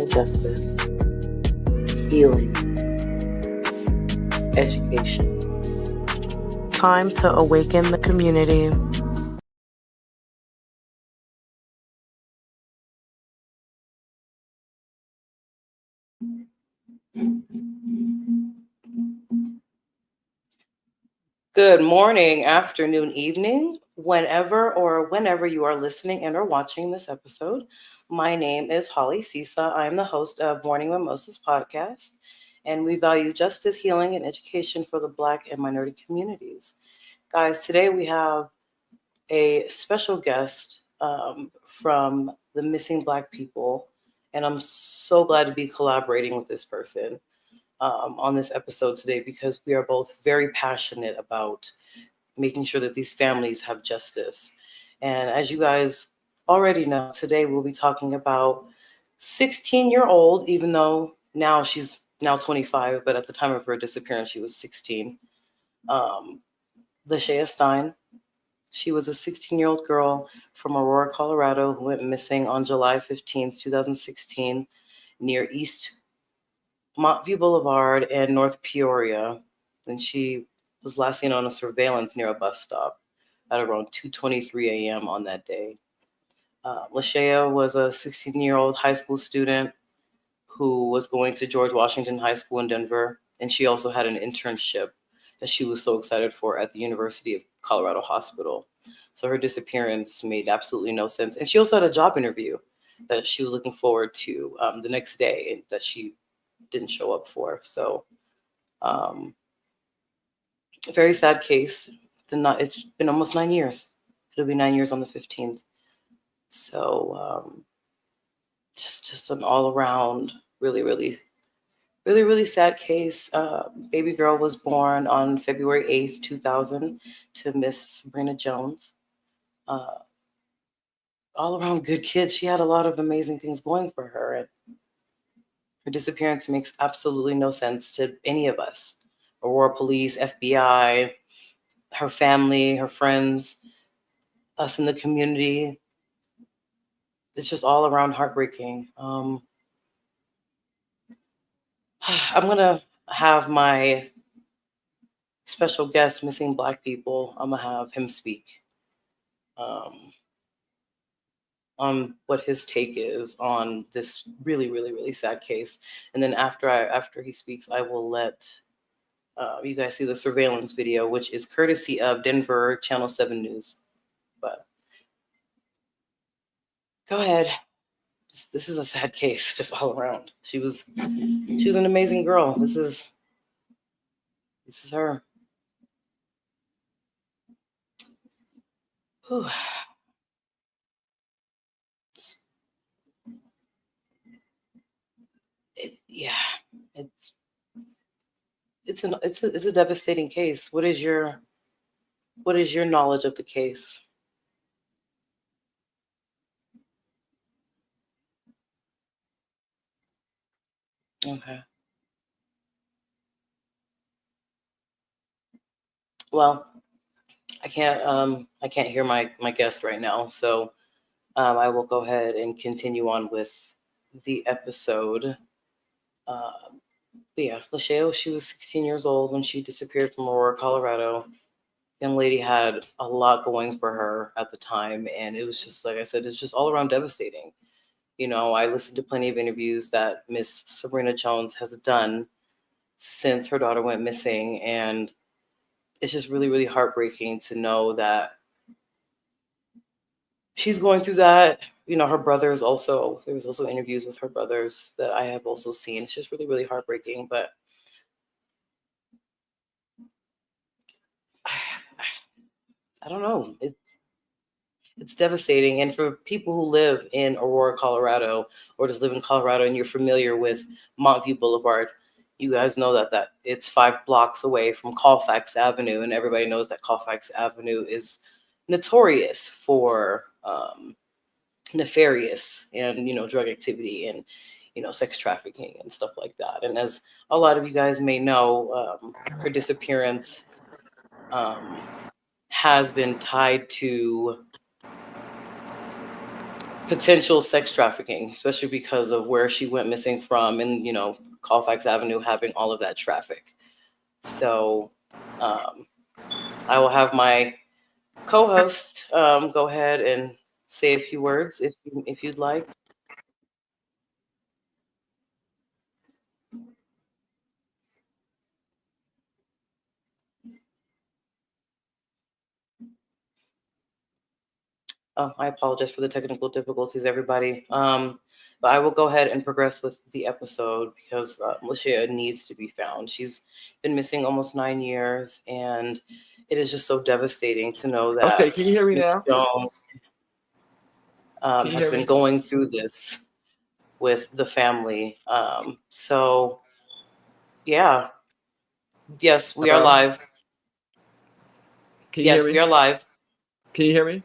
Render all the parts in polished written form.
and justice, healing, education. Time to awaken the community. Good morning, afternoon, evening, whenever you are listening and or watching this episode. My name is Holly Sisa. I am the host of Morning Mimosas podcast, and we value justice, healing, and education for the Black and minority communities. Guys, today we have a special guest from the missing Black people, and I'm so glad to be collaborating with this person on this episode today because we are both very passionate about making sure that these families have justice. And as you guys already know, today we'll be talking about 16-year-old, even though now she's now 25, but at the time of her disappearance, she was 16. Lashaya Stine. She was a 16-year-old girl from Aurora, Colorado, who went missing on July 15th, 2016, near East Montview Boulevard and North Peoria. And she was last seen on a surveillance near a bus stop at around 2:23 a.m. on that day. Lashaya was a 16-year-old high school student who was going to George Washington High School in Denver, and she also had an internship that she was so excited for at the University of Colorado Hospital. So her disappearance made absolutely no sense. And she also had a job interview that she was looking forward to the next day and that she didn't show up for. So very sad case. It's been almost 9 years. It'll be 9 years on the 15th. So just an all around really sad case. Baby girl was born on February 8th, 2000 to Miss Sabrina Jones. All around good kid. She had a lot of amazing things going for her. And her disappearance makes absolutely no sense to any of us. Aurora Police, FBI, her family, her friends, us in the community. It's just all around heartbreaking. I'm going to have my special guest, Missing Black People, I'm going to have him speak on what his take is on this really sad case. And then after he speaks, I will let you guys see the surveillance video, which is courtesy of Denver Channel 7 News. But go ahead. This is a sad case, just all around. She was an amazing girl. This is her. Whew. It's a devastating case. What is your knowledge of the case? Okay. Well, I can't hear my guest right now, so I will go ahead and continue on with the episode. But yeah, Lashaya, she was 16 years old when she disappeared from Aurora, Colorado. Young lady had a lot going for her at the time, and it was just, like I said, it's just all around devastating. You know, I listened to plenty of interviews that Miss Sabrina Jones has done since her daughter went missing, and it's just really heartbreaking to know that she's going through that. You know, her brothers also, there was also interviews with her brothers that I have also seen. It's just really heartbreaking, but I don't know. It's devastating. And for people who live in Aurora, Colorado, or just live in Colorado and you're familiar with Montview Boulevard, you guys know that it's 5 blocks away from Colfax Avenue, and everybody knows that Colfax Avenue is notorious for nefarious and, you know, drug activity and, you know, sex trafficking and stuff like that. And as a lot of you guys may know, her disappearance has been tied to potential sex trafficking, especially because of where she went missing from, and Colfax Avenue having all of that traffic. So, um, I will have my co-host go ahead and say a few words if you'd like. Oh, I apologize for the technical difficulties, everybody. But I will go ahead and progress with the episode because Lashaya needs to be found. She's been missing almost 9 years, and it is just so devastating to know Okay, that can you hear me Miss now? Jones Can you has hear been me? going through this with the family. So, yeah, yes, we are Hello? live. Can you hear Yes, we me? are live. Can you hear me?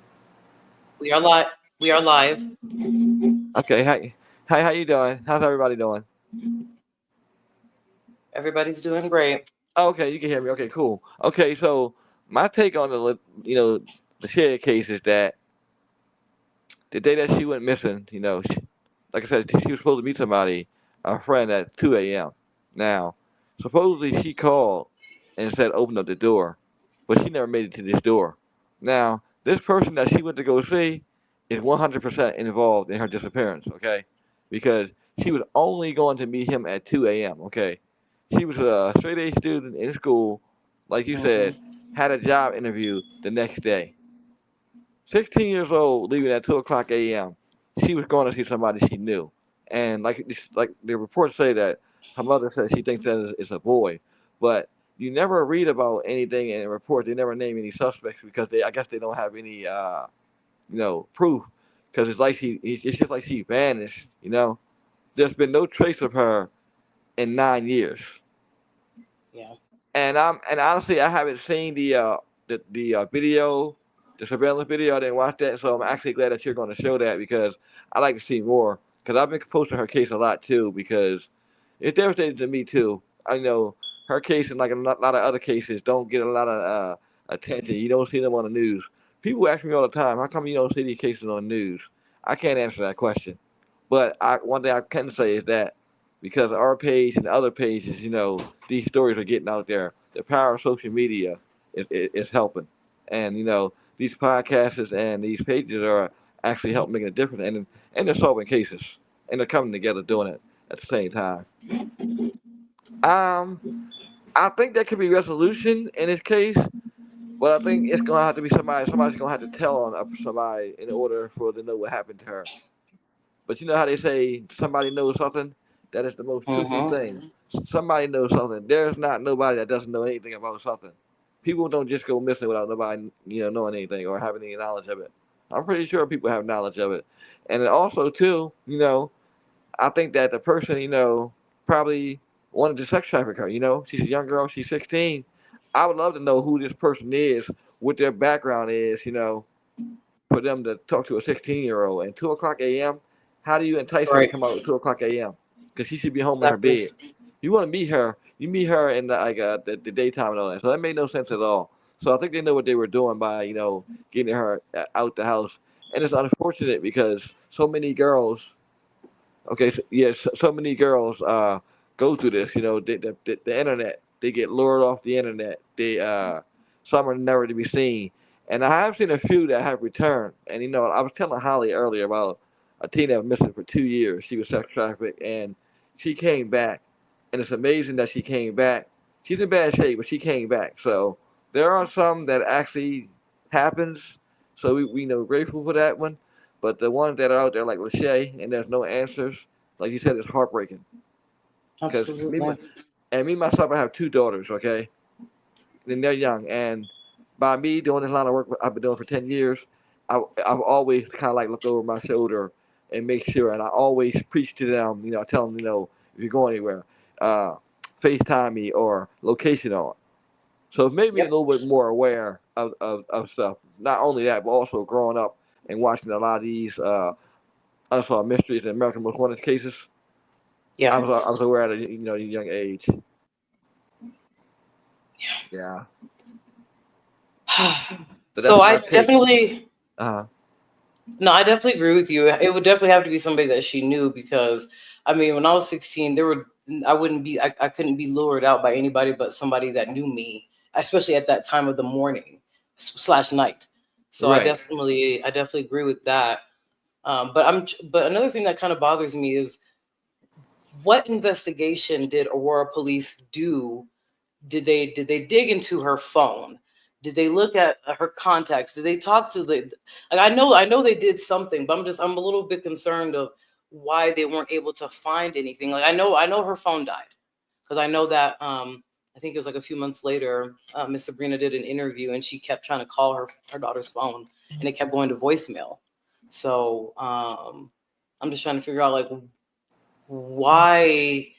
We are live. We are live. Okay, hi. Hi, how you doing? How's everybody doing? Everybody's doing great. Oh, okay, you can hear me. Okay, cool. Okay, so my take on the share case is that the day that she went missing, like I said, she was supposed to meet somebody, a friend, at 2 a.m. Now, supposedly she called and said open up the door, but she never made it to this door. Now, this person that she went to go see is 100% involved in her disappearance, okay? Because she was only going to meet him at 2 a.m., okay? She was a straight A student in school, like you said, Hmm. had a job interview the next day. 16 years old, leaving at 2 o'clock a.m. She was going to see somebody she knew. And like the reports say that her mother says she thinks that is a boy. But you never read about anything in a report. They never name any suspects because I guess they don't have any, proof. Because it's just like she vanished, There's been no trace of her in 9 years. Yeah. And honestly, I haven't seen the video, the surveillance video. I didn't watch that, so I'm actually glad that you're going to show that because I like to see more. Because I've been posting her case a lot too because it's devastating to me too. I know her case and like a lot of other cases don't get a lot of attention. You don't see them on the news. People ask me all the time, how come you don't see these cases on the news? I can't answer that question. But one thing I can say is that because our page and other pages, these stories are getting out there. The power of social media is helping, and these podcasts and these pages are actually helping making a difference, and they're solving cases, and they're coming together doing it at the same time. Um, I think there could be resolution in this case, but I think it's gonna have to be somebody. Somebody's gonna have to tell on somebody in order for them to know what happened to her. But you know how they say somebody knows something? That is the most truthful Hmm. thing. Somebody knows something. There's not nobody that doesn't know anything about something. People don't just go missing without nobody, knowing anything or having any knowledge of it. I'm pretty sure people have knowledge of it. And then also too, I think that the person, probably wanted to sex traffic her, She's a young girl, she's 16. I would love to know who this person is, what their background is, for them to talk to a 16-year-old and 2 o'clock a.m. How do you entice her to Right. come out at 2 o'clock a.m.? Because she should be home in her Exactly. bed. You want to meet her, you meet her in the daytime and all that. So that made no sense at all. So I think they know what they were doing by getting her out the house, and it's unfortunate because so many girls. Okay, so, yes, so many girls go through this. The internet. They get lured off the internet. Some are never to be seen. And I have seen a few that have returned. And I was telling Holly earlier about a teen that was missing for 2 years. She was sex trafficked, and she came back. And it's amazing that she came back. She's in bad shape, but she came back. So there are some that actually happens. So we know grateful for that one. But the ones that are out there like Lachey and there's no answers, like you said, it's heartbreaking. Because Absolutely. me myself, I have two daughters. Okay, and they're young. And by me doing this line of work I've been doing for 10 years, I've always kind of like look over my shoulder and make sure. And I always preach to them. I tell them, if you're going anywhere, uh, FaceTime me or location on. So it made me a Yep. little bit more aware of stuff. Not only that, but also growing up and watching a lot of these unsolved mysteries and American Most Wanted cases. Yeah. I was aware at a young age. Yeah. So So that's my I take. definitely Uh huh. No, I definitely agree with you. It would definitely have to be somebody that she knew because, I mean, when I was 16, I couldn't be lured out by anybody but somebody that knew me, especially at that time of the morning slash night. So Right. I definitely agree with that. But another thing that kind of bothers me is what investigation did Aurora police do? Did they dig into her phone? Did they look at her contacts? Did they talk to the like I know they did something, but I'm a little bit concerned of why they weren't able to find anything. Like I know her phone died because I know that I think it was like a few months later, Miss Sabrina did an interview and she kept trying to call her daughter's phone and it kept going to voicemail. So I'm just trying to figure out like why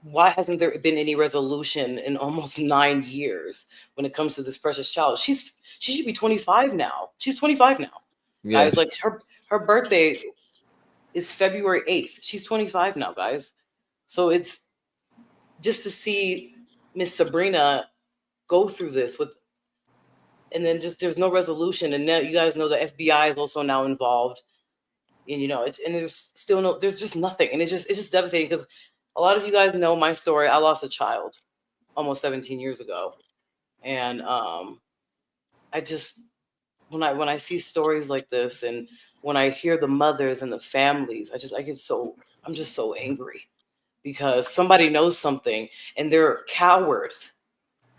why hasn't there been any resolution in almost 9 years when it comes to this precious child? She should be 25 now. She's 25 now, Yes. guys. Like her birthday is February 8th. She's 25 now, guys. So it's just to see Miss Sabrina go through this with, and then just there's no resolution, and now you guys know the FBI is also now involved, and and there's still no, there's just nothing, and it's just devastating because a lot of you guys know my story. I lost a child almost 17 years ago. And I just when I see stories like this and when I hear the mothers and the families, I'm just so angry because somebody knows something and they're cowards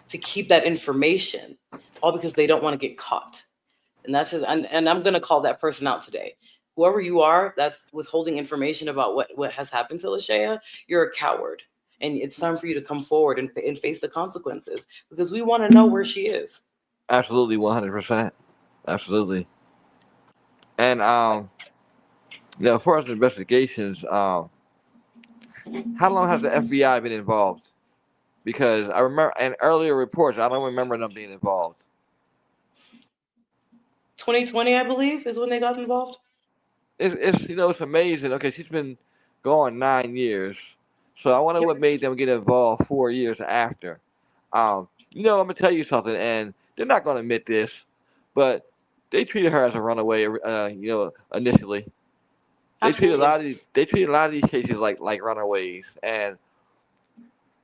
to keep that information all because they don't want to get caught. And that's just and I'm gonna call that person out today. Whoever you are that's withholding information about what has happened to Lashaya, you're a coward. And it's time for you to come forward and face the consequences because we want to know where she is. Absolutely, 100%. Absolutely. And as far as investigations, how long has the FBI been involved? Because I remember in earlier reports, I don't remember them being involved. 2020, I believe, is when they got involved. It's amazing. Okay, she's been gone 9 years, so I wonder Yep. what made them get involved 4 years after. I'm gonna tell you something, and they're not gonna admit this, but they treated her as a runaway. Initially, Absolutely. they treated a lot of these cases like runaways, and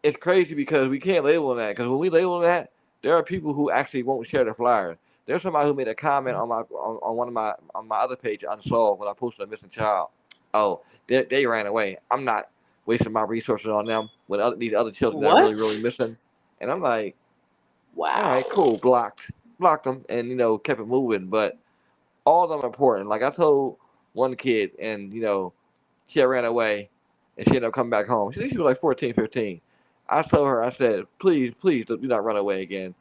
it's crazy because we can't label that. Because when we label that, there are people who actually won't share the flyers. There's somebody who made a comment on one of my other page unsolved when I posted a missing child. Oh, they ran away. I'm not wasting my resources on them when these other children that are really What? really missing. And I'm like, all Wow. right, cool, blocked them, and kept it moving. But all of them are important. Like I told one kid, and she had ran away, and she ended up coming back home. She was like 14, 15. I told her, I said, please, please do not run away again.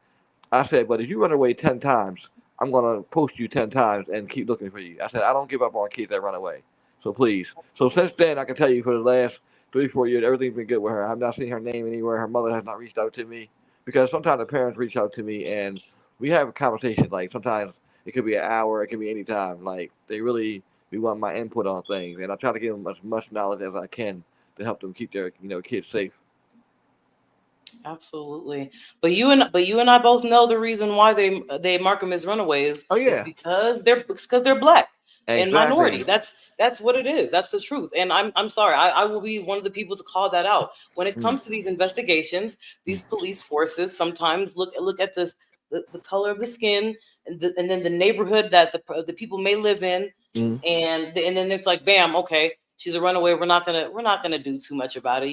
I said, but if you run away 10 times, I'm going to post you 10 times and keep looking for you. I said, I don't give up on kids that run away. So please. So since then, I can tell you for the last 3, 4 years, everything's been good with her. I've not seen her name anywhere. Her mother has not reached out to me because sometimes the parents reach out to me and we have a conversation. Like sometimes it could be an hour, it could be any time. Like they really we want my input on things, and I try to give them as much knowledge as I can to help them keep their kids safe. Absolutely. But you and I both know the reason why they mark them as runaways Oh is yeah, because they're black and minority. exactly. That's what it is. That's the truth. And I'm sorry. I will be one of the people to call that out. When it Mm, comes to these investigations, these police forces sometimes look at the color of the skin and then the neighborhood that the people may live in, mm. and then it's like bam, okay, she's a runaway, we're not gonna do too much about it,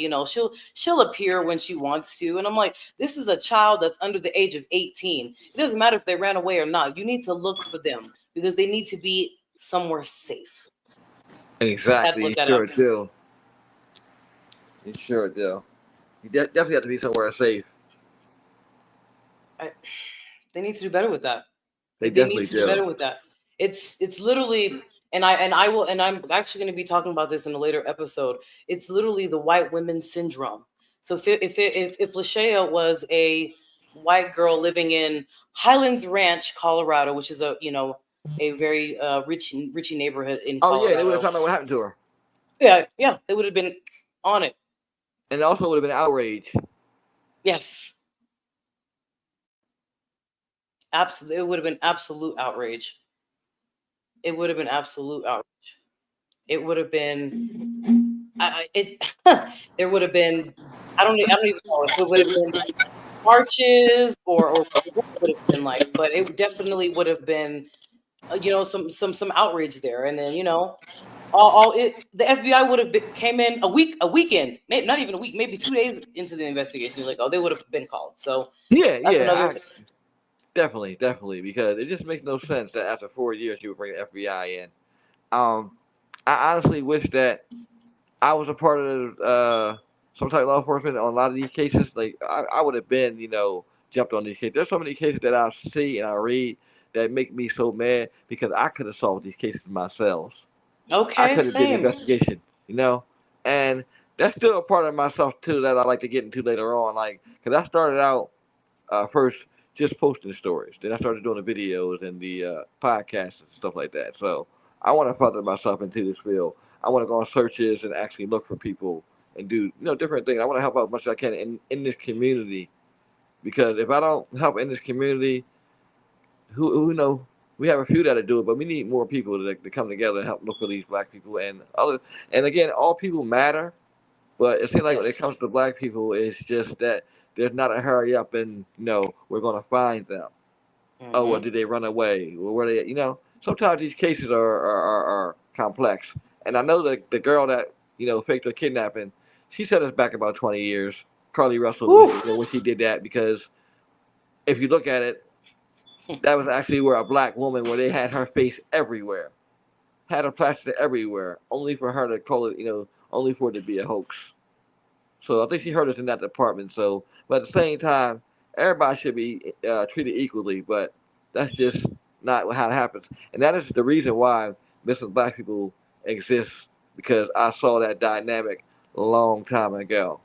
she'll appear when she wants to, and I'm like, this is a child that's under the age of 18. It doesn't matter if they ran away or not, you need to look for them because they need to be somewhere safe. Just had to Exactly. let You that out. sure do. You sure do. You definitely have to be somewhere safe. I, they need to do better with that. They They need definitely to do do. better with that. It's literally, and I'm actually going to be talking about this in a later episode. It's literally the white women syndrome. So if Lashaya was a white girl living in Highlands Ranch, Colorado, which is a very richy neighborhood in Oh yeah, they would have Colorado, found out what happened to her, yeah, they would have been on it. and it also would have been outrage. Yes, absolutely, it would have been absolute outrage. it would have been absolute outrage. It would have been it there would have been I don't even know if it would have been like marches or what it would have been like, but it definitely would have been some outrage there, and then all it the FBI would have came in a weekend, maybe not even a week, maybe 2 days into the investigation. You're like, oh, they would have been called. So Yeah, that's yeah, another I definitely, definitely, because it just makes no sense that after 4 years you would bring the FBI in. Um, I honestly wish that I was a part of some type of law enforcement on a lot of these cases. Like I would have been, jumped on these cases. There's so many cases that I see and I read that make me so mad because I could have solved these cases myself. I okay, could have did an same. investigation, and that's still a part of myself too that I like to get into later on. Like, cause I started out first just posting stories, then I started doing the videos and the podcasts and stuff like that. So I want to further myself into this field. I want to go on searches and actually look for people and do different things. I want to help out as much as I can in this community because if I don't help in this community, who know we have a few that do it, but we need more people to come together and help look for these black people and other. And again, all people matter, but it seems like when it Yes. comes to black people, it's just that there's not a hurry up and we're gonna find them. Oh, well, Hmm. did they run away? Well, where they? Sometimes these cases are complex. And I know that the girl that faked her kidnapping, she said it's back about 20 years. Carly Russell, when Woo. when she did that, because if you look at it, that was actually where a black woman, where they had her face everywhere, had her plastered everywhere, only for her to call it, only for it to be a hoax. So I think she hurt us in that department. So, but at the same time, everybody should be treated equally. But that's just not how it happens. And that is the reason why missing black people exists, because I saw that dynamic a long time ago,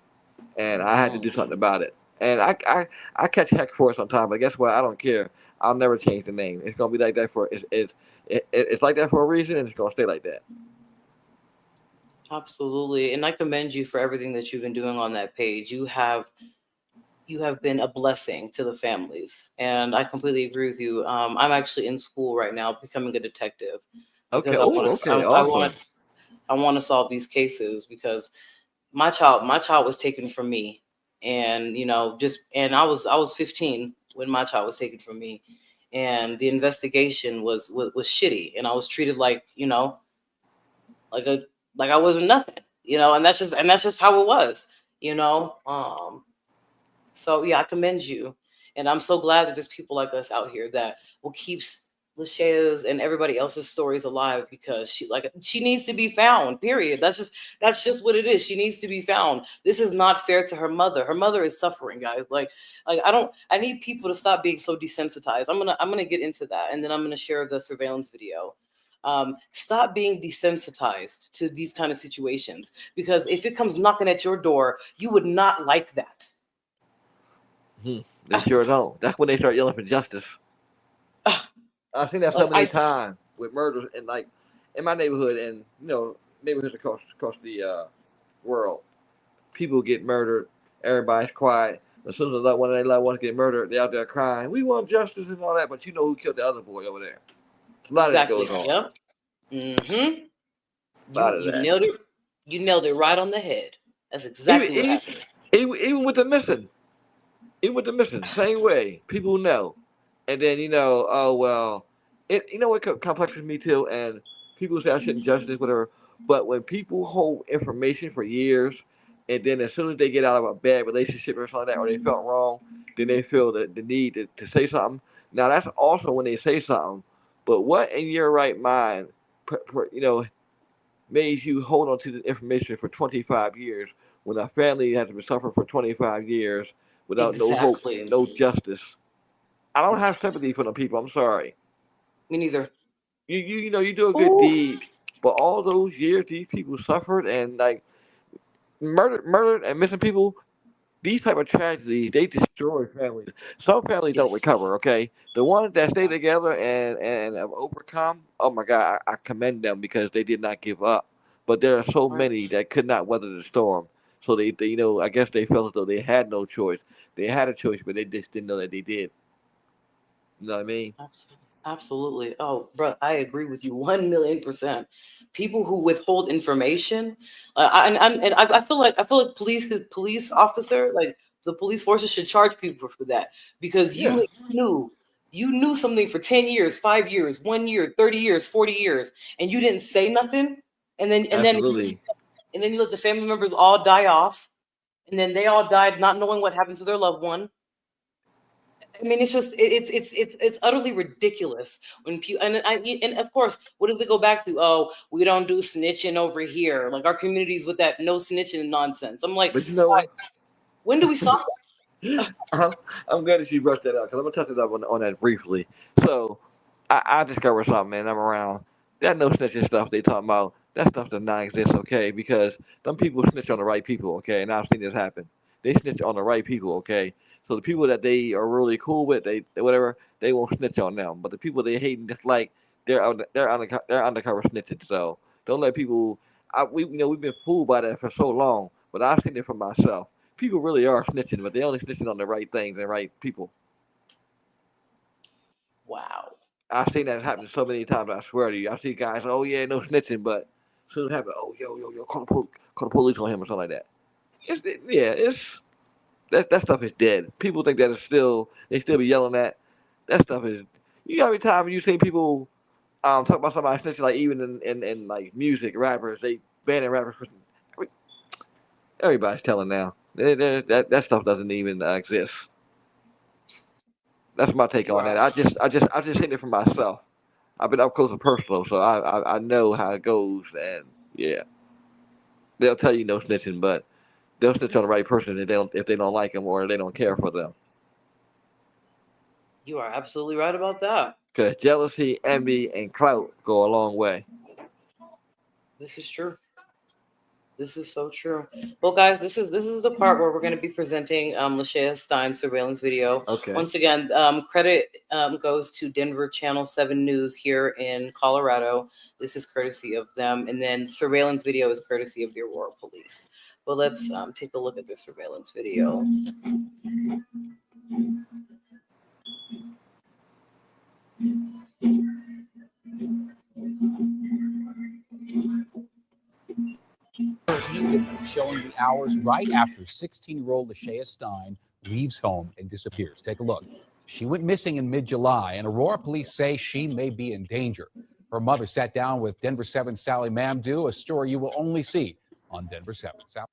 and I had to Hmm. do something about it. And I catch heck for it sometimes, but guess what? I don't care. I'll never change the name. It's gonna be like that for it's like that for a reason, and it's gonna stay like that. Absolutely, and I commend you for everything that you've been doing on that page. You have been a blessing to the families, and I completely agree with you. I'm actually in school right now, becoming a detective, Okay. because Oh, okay. Awesome. I want to solve these cases, because my child was taken from me, and I was 15 when my child was taken from me, and the investigation was shitty, and I was treated like a like I wasn't nothing, and that's just how it was, you know. So yeah, I commend you, and I'm so glad that there's people like us out here that will keep Lashaya's and everybody else's stories alive, because she needs to be found. Period. That's just what it is. She needs to be found. This is not fair to her mother. Her mother is suffering, guys. I need people to stop being so desensitized. I'm gonna get into that, and then I'm gonna share the surveillance video. Stop being desensitized to these kind of situations, because if it comes knocking at your door, you would not like that. Hmm. They sure don't. That's when they start yelling for justice. I've seen that so like many I times with murders and like in my neighborhood and neighborhoods across the world. People get murdered. Everybody's quiet. As soon as one of their loved ones get murdered, they're out there crying, "We want justice" and all that. But you know who killed the other boy over there? A lot of that goes Exactly. on. Yeah. Mm-hmm. A lot You of you that. nailed it. You nailed it right on the head. That's Even exactly what even happened. even with the missing, even with the missing, same way. People know, and then oh well, what complexes me too, and people say I shouldn't judge this, whatever. But when people hold information for years, and then as soon as they get out of a bad relationship or something like that, or they felt wrong, then they feel the need to say something. Now that's also when they say something. But what in your right mind, made you hold on to the information for 25 years when a family has been suffering for 25 years without no hope and Exactly. no justice? I don't have Exactly. sympathy for them people. I'm sorry. Me neither. You do a good Ooh. deed, but all those years these people suffered and like murdered and missing people. These type of tragedies, they destroy families. Some families don't Yes. recover. Okay, the ones that stay together and have overcome, oh my God, I commend them because they did not give up. But there are so Right. many that could not weather the storm. So they I guess they felt as though they had no choice. They had a choice, but they just didn't know that they did. You know what I mean? Absolutely. Absolutely. Oh, bro, I agree with you 1,000,000%. People who withhold information, I feel like police officer, like the police forces should charge people for that because Yeah, knew you knew something for 10 years, 5 years, 1 year, 30 years, 40 years, and you didn't say nothing, and then absolutely. you let the family members all die off, and then they all died not knowing what happened to their loved one. I mean, it's just it's utterly ridiculous when people and of course, what does it go back to? Oh, we don't do snitching over here. Like our communities with that no snitching nonsense. I'm like, But you know why? what? When do we stop I'm, I'm glad that you brushed that out because I'm gonna touch it up on that briefly. So I discovered something, man. I'm around that no snitching stuff they talking about. That stuff does not exist, okay? Because some people snitch on the right people, okay? And I've seen this happen. They snitch on the right people, okay? So the people that they are really cool with, whatever, they won't snitch on them. But the people they hate and dislike, they're undercover snitching. So don't let people. We've been fooled by that for so long, but I've seen it for myself. People really are snitching, but they only snitching on the right things and right people. Wow. I've seen that happen so many times. I swear to you. I see guys, oh yeah, no snitching, but as soon as it happens, oh yo, call the police on him or something like that. Yeah, it's that stuff is dead. People think that it's still they still be yelling that. That stuff is. You know how many times you seen people talk about somebody snitching, like even in like music, rappers, they banning rappers. I mean, everybody's telling now. That stuff doesn't even exist. That's my take You on are that. I just seen it for myself. I've been up close and personal, so I know how it goes, and yeah, they'll tell you no snitching, but they'll snitch on the right person if they don't like them or they don't care for them. you are absolutely right about that. Because jealousy, envy, and clout go a long way. This is true. This is so true. Well, guys, this is the part where we're going to be presenting Lashaya Stine surveillance video. Okay. Once again, credit goes to Denver Channel 7 News here in Colorado. This is courtesy of them, and then surveillance video is courtesy of the Aurora Police. But let's take a look at the surveillance video. There's new video showing the hours right after 16-year-old Lashaya Stine leaves home and disappears. Take a look. She went missing in mid-July, and Aurora police say she may be in danger. Her mother sat down with Denver 7 Sally Mamdou, a story you will only see on Denver 7. Sally.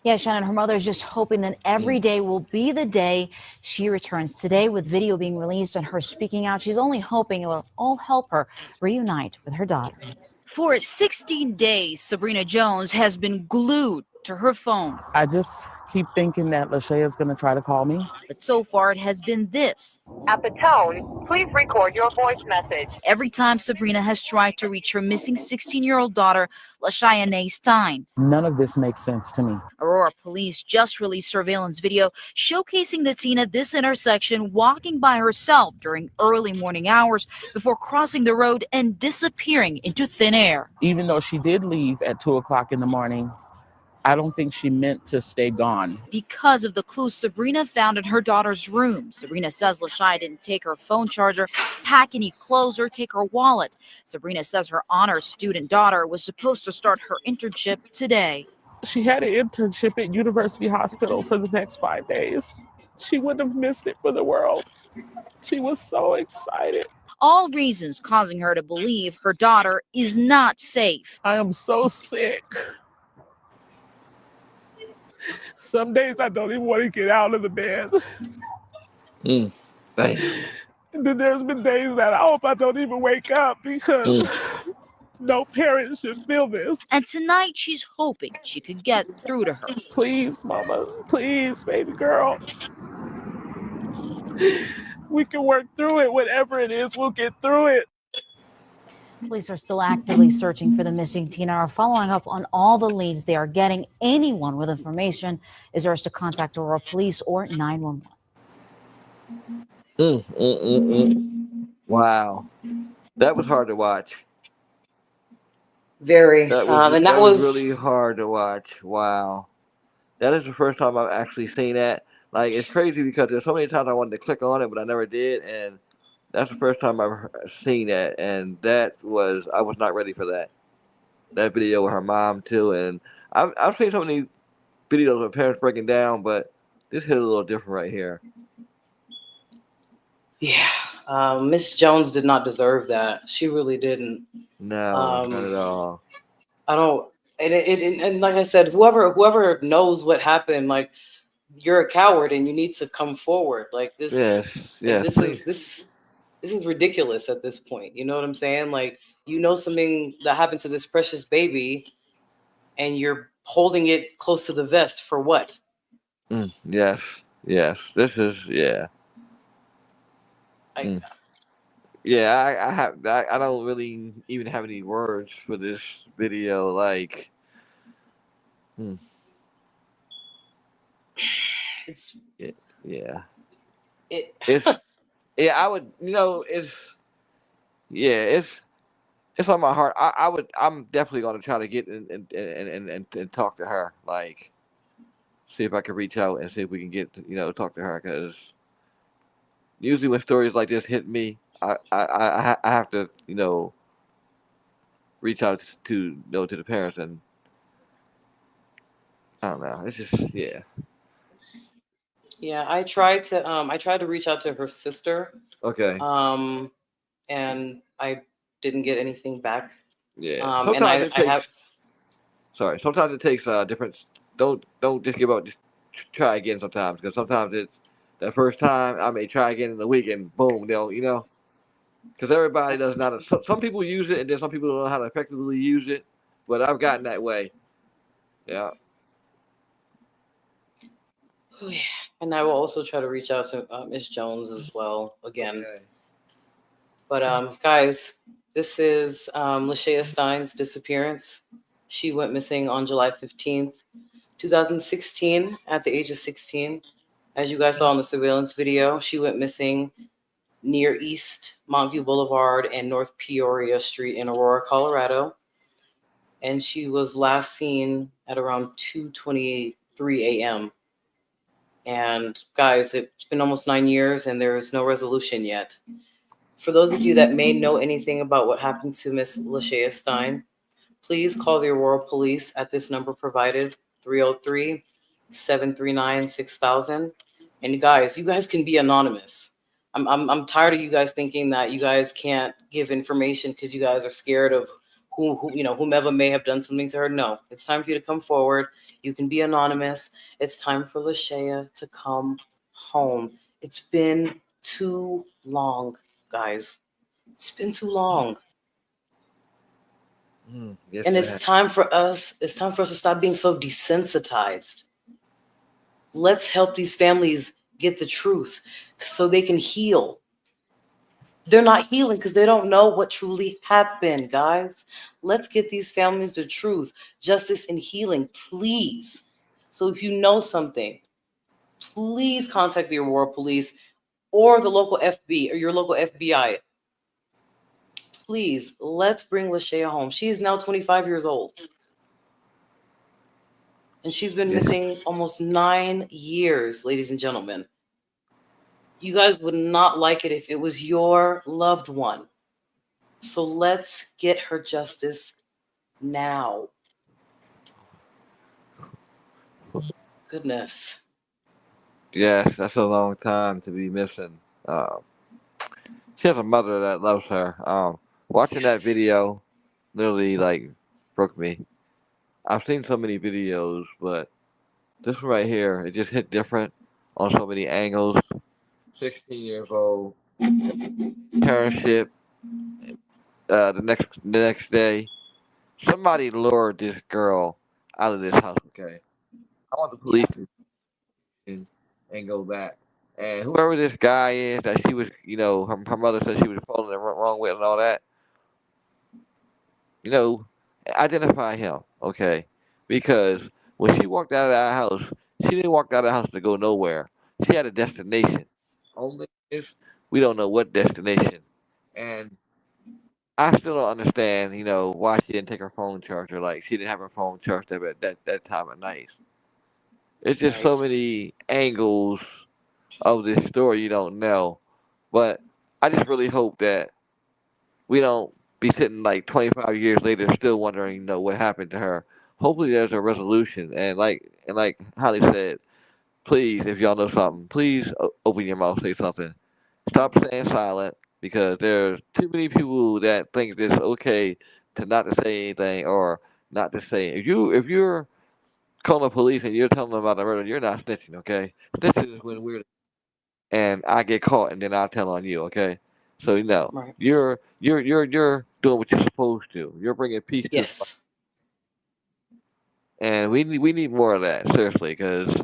Yeah, Shannon, her mother is just hoping that every day will be the day she returns. Today, with video being released and her speaking out, she's only hoping it will all help her reunite with her daughter. For 16 days, Sabrina Jones has been glued to her phone. I just keep thinking that Lashaya is going to try to call me. But so far, it has been this. At the tone, please record your voice message. Every time Sabrina has tried to reach her missing 16-year-old daughter, Lashaya Stine. None of this makes sense to me. Aurora police just released surveillance video showcasing the teen at this intersection walking by herself during early morning hours before crossing the road and disappearing into thin air. Even though she did leave at 2 o'clock in the morning, I don't think she meant to stay gone. Because of the clues Sabrina found in her daughter's room. Sabrina says Lashaya didn't take her phone charger, pack any clothes, or take her wallet. Sabrina says her honors student daughter was supposed to start her internship today. She had an internship at University Hospital for the next 5 days. She wouldn't have missed it for the world. She was so excited. All reasons causing her to believe her daughter is not safe. I am so sick. Some days I don't even want to get out of the bed. Thank And then there's been days that I hope I don't even wake up because no parent should feel this. And tonight she's hoping she could get through to her. Please, mama, please, baby girl. We can work through it. Whatever it is, we'll get through it. Police are still actively searching for the missing teen and are following up on all the leads they are getting. Anyone with information is urged to contact Aurora Police or 911. Wow, that was hard to watch. Very, and That that was was really hard to watch. Wow, that is the first time I've actually seen that. Like it's crazy because there's so many times I wanted to click on it, but I never did. And That's the first time I've seen that, and I was not ready for that. That video with her mom too, and I've seen so many videos of parents breaking down, but this hit a little different right here. Yeah, Miss Jones did not deserve that. She really didn't. No, not at Um, all. I don't. And like I said, whoever knows what happened, like you're a coward and you need to come forward. Like this, Yes, like yes, please. this is ridiculous at this point. You know what I'm saying? Like you know something that happened to this precious baby, and you're holding it close to the vest for what? Yes, yes. This is yeah. I Mm. Yeah, I don't really even have any words for this video. Like, mm, it's yeah, yeah. it. It's yeah. I would it's yeah. It's on my heart. I'm definitely gonna try to get and talk to her. Like, see if I can reach out and see if we can get talk to her because usually when stories like this hit me, I have to reach out to to the parents and I don't know. It's just yeah. Yeah, I tried to reach out to her sister, Okay. um, and I didn't get anything back. Yeah. And Sometimes it I takes. have Sorry. Sometimes it takes different. Don't just give up. Just try again sometimes because sometimes it's that first time I may try again in the week and boom they'll because everybody does not. Some people use it and then some people don't know how to effectively use it. But I've gotten that way. Yeah. oh, yeah. And I will also try to reach out to Miss Jones as well again. Okay. But guys, this is Lashaya Stine's disappearance. She went missing on July 15th, 2016, at the age of 16. As you guys saw in the surveillance video, she went missing near East Montview Boulevard and North Peoria Street in Aurora, Colorado. And she was last seen at around 2:23 a.m. And guys, it's been almost 9 years and there is no resolution yet. For those of you that may know anything about what happened to Miss Lashaya Stine, please call the Aurora Police at this number provided, 303-739-6000. And guys, you guys can be anonymous. I'm tired of you guys thinking that you guys can't give information because you guys are scared of whomever may have done something to her. No, it's time for you to come forward. You can be anonymous. It's time for Lashaya to come home. It's been too long, guys. It's been too long. Yes, And it has. it's time for us to stop being so desensitized. Let's help these families get the truth so they can heal. They're not healing because they don't know what truly happened, guys. Let's get these families the truth, justice, and healing, please. So if you know something, please contact the Aurora Police or the local FB or your local FBI. Please, let's bring Lashaya home. She is now 25 years old. And she's been Yeah. missing almost 9 years, ladies and gentlemen. You guys would not like it if it was your loved one. So let's get her justice now. Goodness. Yes, that's a long time to be missing. Um, she has a mother that loves her. Watching that Yes. video literally like broke me. I've seen so many videos, but this one right here, it just hit different on so many angles. 16 years old, parentship. The next day, somebody lured this girl out of this house. Okay, I want the Yeah. police to and go back. And whoever this guy is that she was, her mother said she was pulling the wrong way and all that. You know, identify him, okay? Because when she walked out of that house, she didn't walk out of the house to go nowhere. She had a destination. Only is we don't know what destination. And I still don't understand, why she didn't take her phone charger. Like she didn't have her phone charged up at that time of night. It's just so Right. many angles of this story you don't know. But I just really hope that we don't be sitting like 25 years later still wondering, what happened to her. Hopefully, there's a resolution. And like Holly said, please, if y'all know something, please open your mouth, say something. Stop staying silent because there's too many people that think it's okay to not to say anything or not to say. If you're calling the police and you're telling them about the murder, you're not snitching, okay? Snitching is when we're and I get caught and then I tell on you, okay? So Right. you're doing what you're supposed to. You're bringing peace to, Yes. and we need more of that seriously, because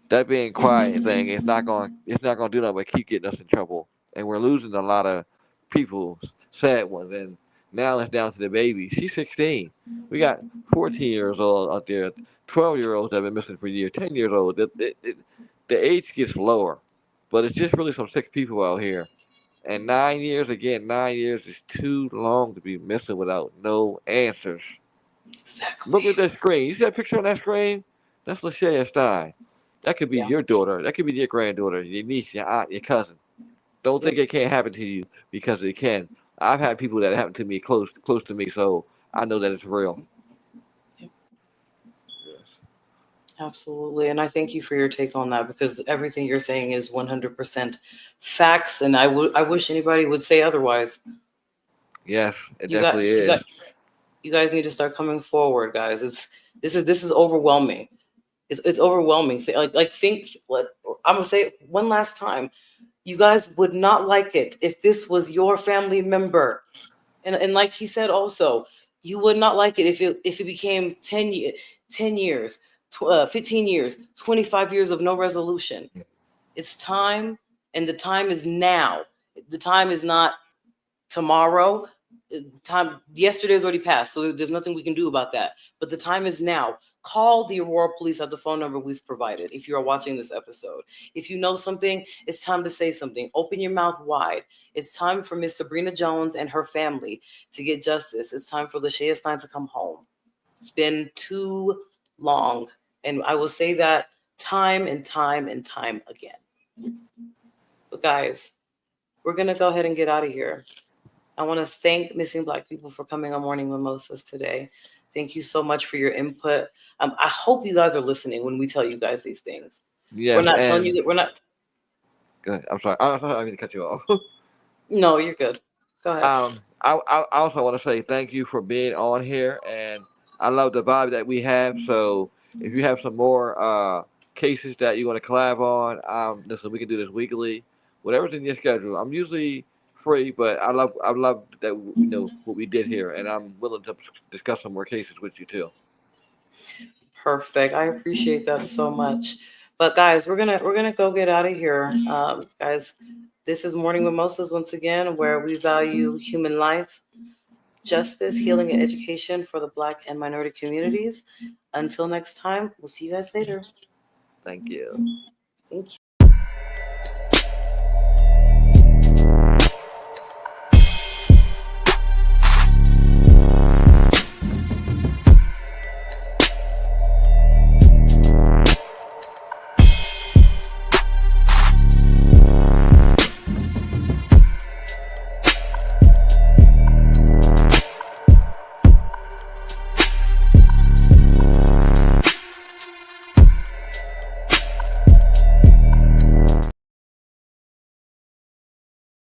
that being quiet thing is not going to do nothing but keep getting us in trouble, and we're losing a lot of people, sad ones, and now it's down to the baby. She's 16. We got 14 years old out there, 12-year-olds that have been missing for years, 10 years old. The age gets lower, but it's just really some sick people out here. And 9 years, again, 9 years is too long to be missing without no answers. Exactly. Look at that screen. You see that picture on that screen? That's Lashaya Stine. That could be Yeah. your daughter. That could be your granddaughter, your niece, your aunt, your cousin. Don't think Yep. it can't happen to you, because it can. I've had people that happen to me close to me, so I know that it's real. Yep. Yes. Absolutely. And I thank you for your take on that, because everything you're saying is 100% facts. And I wish anybody would say otherwise. Yes, it You got, definitely you is. got, you guys need to start coming forward, guys. This is overwhelming. It's overwhelming. Like, I'm gonna say it one last time. You guys would not like it if this was your family member. And like he said also, you would not like it if it became 10 years, 15 years, 25 years of no resolution. It's time, and the time is now. The time is not tomorrow. Time Yesterday's already passed, so there's nothing we can do about that. But the time is now. Call the Aurora Police at the phone number we've provided if you are watching this episode. If you know something, it's time to say something. Open your mouth wide. It's time for Miss Sabrina Jones and her family to get justice. It's time for Lashaya Stine to come home. It's been too long, and I will say that time and time and time again. But guys, we're gonna go ahead and get out of here. I want to thank Missing Black People for coming on Morning Mimosas today. Thank you so much for your input. I hope you guys are listening when we tell you guys these things. We're Yes, not telling you and that we're not. good. I'm sorry. I'm sorry, I didn't cut you off. No, you're good. Go ahead. I also want to say thank you for being on here, and I love the vibe that we have. So if you have some more cases that you want to collab on, listen, we can do this weekly, whatever's in your schedule. I'm usually free, but I love that what we did here, and I'm willing to discuss some more cases with you too. Perfect. I appreciate that so much. But guys, we're gonna go get out of here. Guys, this is Morning Mimosas once again, where we value human life, justice, healing, and education for the Black and minority communities. Until next time, we'll see you guys later. Thank you. Thank you.